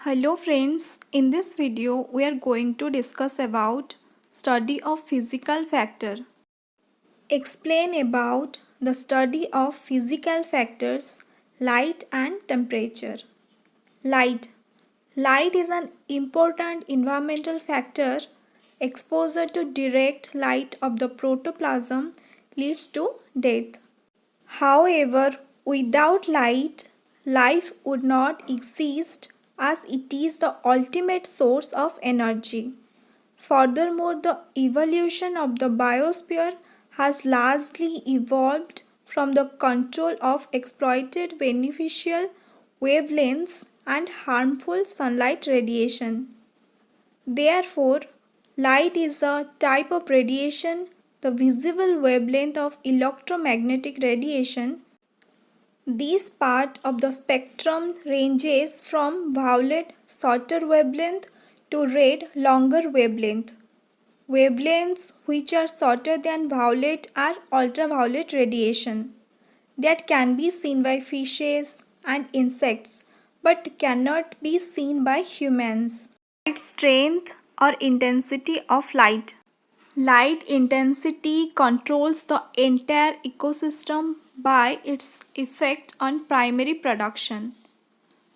Hello friends, in this video we are going to discuss about study of physical factor. Explain about the study of physical factors, light and temperature. Light. Light is an important environmental factor. Exposure to direct light of the protoplasm leads to death. However, without light, life would not exist as it is the ultimate source of energy. Furthermore, the evolution of the biosphere has largely evolved from the control of exploited beneficial wavelengths and harmful sunlight radiation. Therefore, light is a type of radiation, the visible wavelength of electromagnetic radiation. This part of the spectrum ranges from violet shorter wavelength to red longer wavelength. Wavelengths which are shorter than violet are ultraviolet radiation that can be seen by fishes and insects but cannot be seen by humans. Light strength or intensity of light. Light intensity controls the entire ecosystem by its effect on primary production.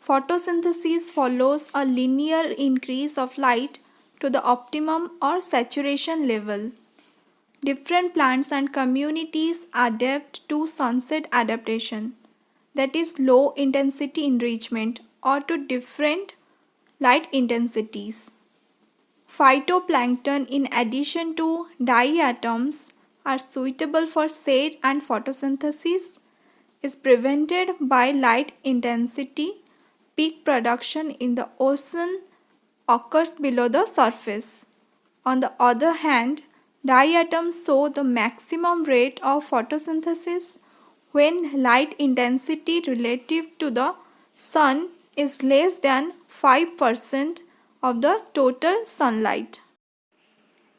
Photosynthesis follows a linear increase of light to the optimum or saturation level. Different plants and communities adapt to sunset adaptation, that is low intensity enrichment, or to different light intensities. Phytoplankton, in addition to diatoms, are suitable for shade and photosynthesis is prevented by light intensity. Peak production in the ocean occurs below the surface. On the other hand, diatoms show the maximum rate of photosynthesis when light intensity relative to the sun is less than 5% of the total sunlight.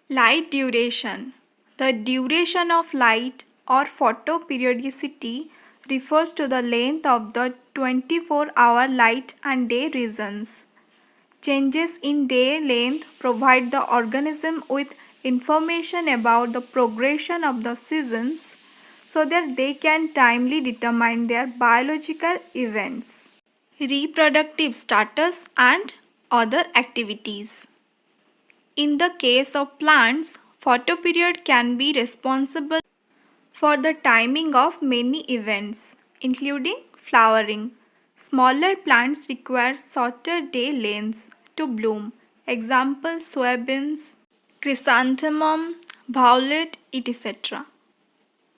Light duration. The duration of light or photoperiodicity refers to the length of the 24-hour light and day regions. Changes in day length provide the organism with information about the progression of the seasons so that they can timely determine their biological events, reproductive status and other activities. In the case of plants, photoperiod can be responsible for the timing of many events, including flowering. Smaller plants require shorter day lengths to bloom. Example: soybeans, chrysanthemum, violet, etc.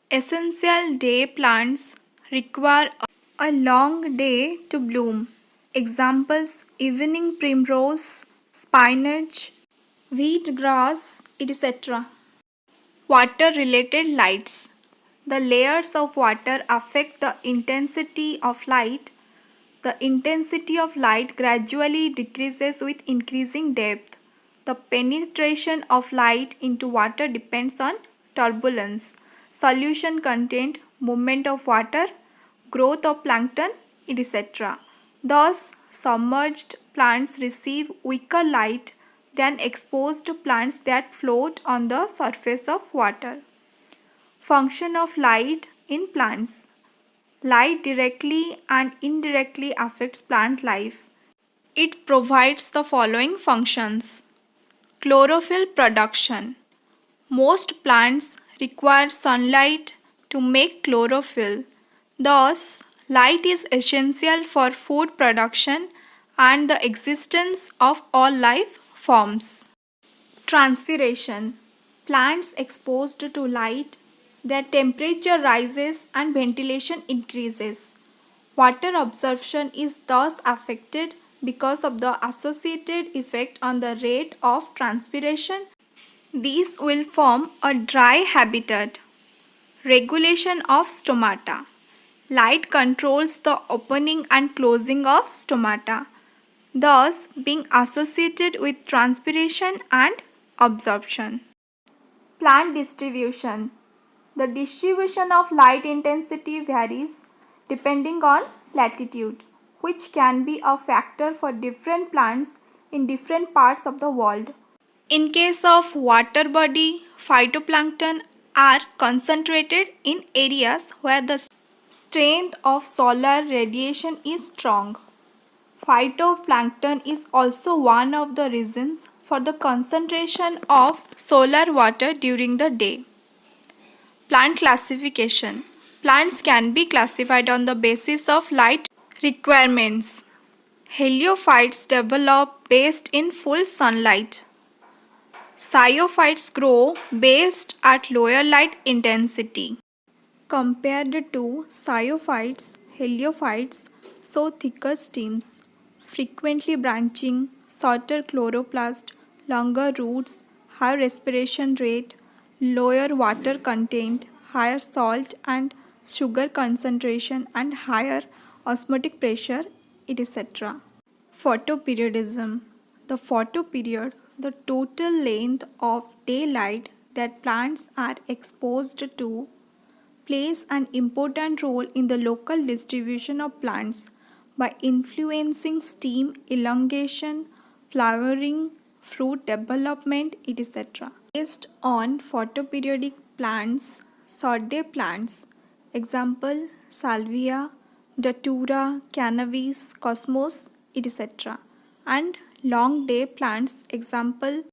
Essential day plants require a long day to bloom. Examples: evening primrose, spinach, wheatgrass, etc. Water-related lights. The layers of water affect the intensity of light. The intensity of light gradually decreases with increasing depth. The penetration of light into water depends on turbulence, solution content, movement of water, growth of plankton, etc. Thus, submerged plants receive weaker light than exposed plants that float on the surface of water. Function of light in plants. Light directly and indirectly affects plant life. It provides the following functions. Chlorophyll production. Most plants require sunlight to make chlorophyll. Thus, light is essential for food production and the existence of all life forms. Transpiration. Plants exposed to light, their temperature rises and ventilation increases. Water absorption is thus affected because of the associated effect on the rate of transpiration. These will form a dry habitat. Regulation of stomata. Light controls the opening and closing of stomata, thus being associated with transpiration and absorption. Plant distribution. The distribution of light intensity varies depending on latitude. which can be a factor for different plants in different parts of the world. In case of water body, phytoplankton are concentrated in areas where the strength of solar radiation is strong. Phytoplankton is also one of the reasons for the concentration of solar water during the day. Plant classification. Plants can be classified on the basis of light requirements. Heliophytes develop based in full sunlight. Cyophytes grow based at lower light intensity. Compared to cyophytes, heliophytes show thicker stems, frequently branching, shorter chloroplast, longer roots, higher respiration rate, lower water content, higher salt and sugar concentration, and higher osmotic pressure, etc. Photoperiodism. The photoperiod, the total length of daylight that plants are exposed to, plays an important role in the local distribution of plants by influencing stem elongation, flowering, fruit development, etc. Based on photoperiodic plants, short day plants, example salvia, datura, cannabis, cosmos, etc. and long day plants, example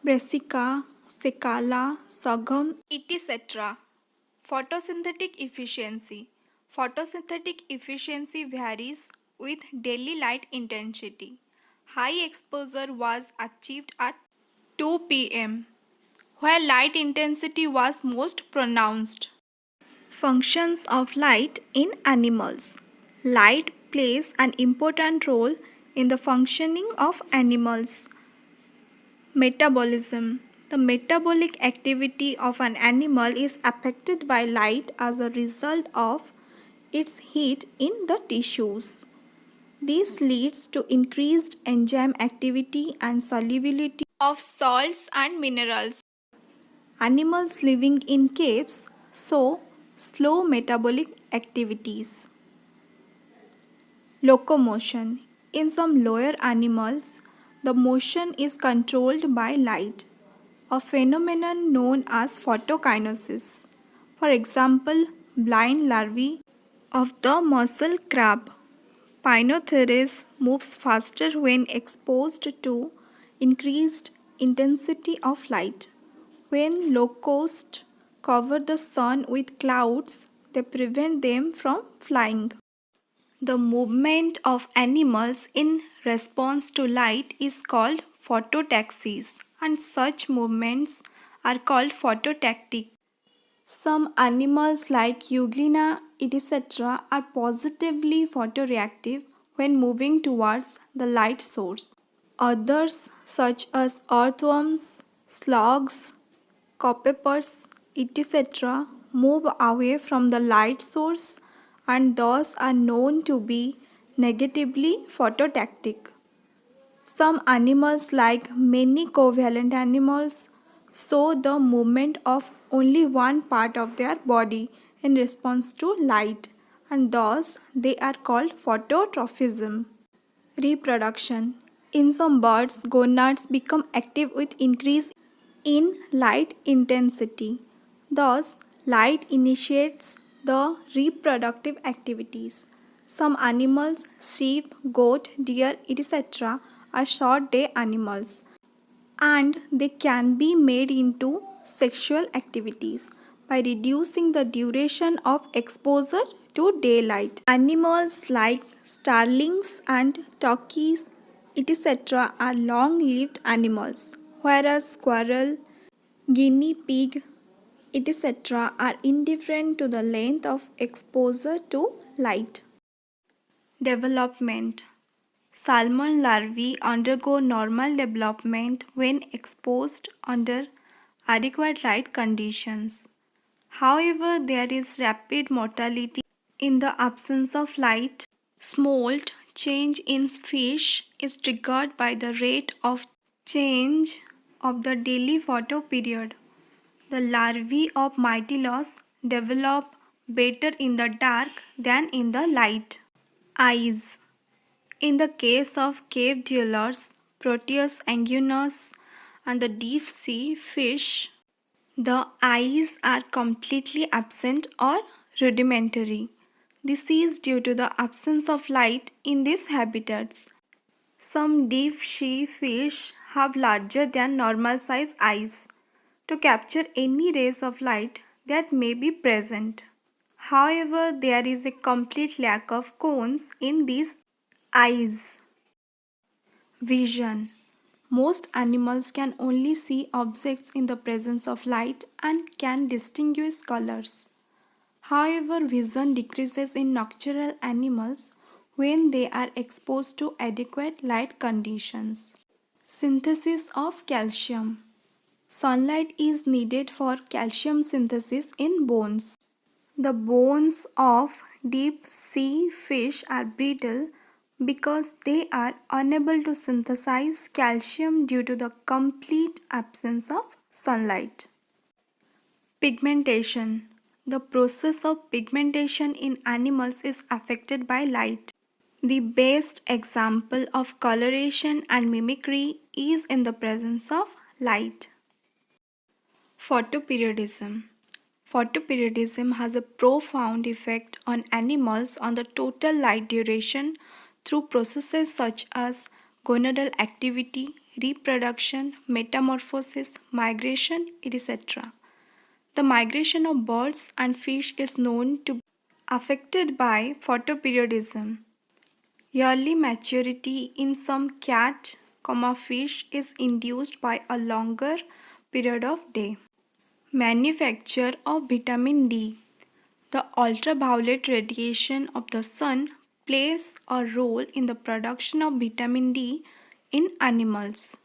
brassica, secala, sorghum, etc. Photosynthetic efficiency. Photosynthetic efficiency varies with daily light intensity. High exposure was achieved at 2 pm, where light intensity was most pronounced. Functions of light in animals. Light plays an important role in the functioning of animals. Metabolism. The metabolic activity of an animal is affected by light as a result of its heat in the tissues. This leads to increased enzyme activity and solubility of salts and minerals. Animals living in caves show slow metabolic activities. Locomotion. In some lower animals, the motion is controlled by light, a phenomenon known as photokinesis. For example, blind larvae of the mussel crab Pinotherus moves faster when exposed to increased intensity of light. When locusts cover the sun with clouds, they prevent them from flying. The movement of animals in response to light is called phototaxis, and such movements are called phototactic. Some animals like euglena, etc. are positively photoreactive when moving towards the light source. Others such as earthworms, slugs, copperas, etc. move away from the light source and thus are known to be negatively phototactic. Some animals, like many covalent animals, show the movement of only one part of their body in response to light, and thus they are called phototrophism. Reproduction. In some birds, gonads become active with increase in light intensity. Thus, light initiates the reproductive activities. Some animals, sheep, goat, deer, etc., are short day animals and they can be made into sexual activities by reducing the duration of exposure to daylight. Animals like starlings and turkeys, etc., are long lived animals, whereas squirrel, guinea pig, etc., are indifferent to the length of exposure to light. Development. Salmon larvae undergo normal development when exposed under adequate light conditions. However, there is rapid mortality in the absence of light. Smolt change in fish is triggered by the rate of change of the daily photoperiod. The larvae of Mytilus develop better in the dark than in the light. Eyes. In the case of cave dwellers, Proteus anguinus, and the deep sea fish, the eyes are completely absent or rudimentary. This is due to the absence of light in these habitats. Some deep sea fish have larger than normal size eyes to capture any rays of light that may be present. However, there is a complete lack of cones in these eyes. Vision. Most animals can only see objects in the presence of light and can distinguish colors. However, vision decreases in nocturnal animals when they are exposed to adequate light conditions. Synthesis of calcium. Sunlight is needed for calcium synthesis in bones. The bones of deep sea fish are brittle because they are unable to synthesize calcium due to the complete absence of sunlight. Pigmentation. The process of pigmentation in animals is affected by light. The best example of coloration and mimicry is in the presence of light. Photoperiodism. Photoperiodism has a profound effect on animals on the total light duration through processes such as gonadal activity, reproduction, metamorphosis, migration, etc. The migration of birds and fish is known to be affected by photoperiodism. Yearly maturity in some cat, fish is induced by a longer period of day. Manufacture of vitamin D. The ultraviolet radiation of the sun plays a role in the production of vitamin D in animals.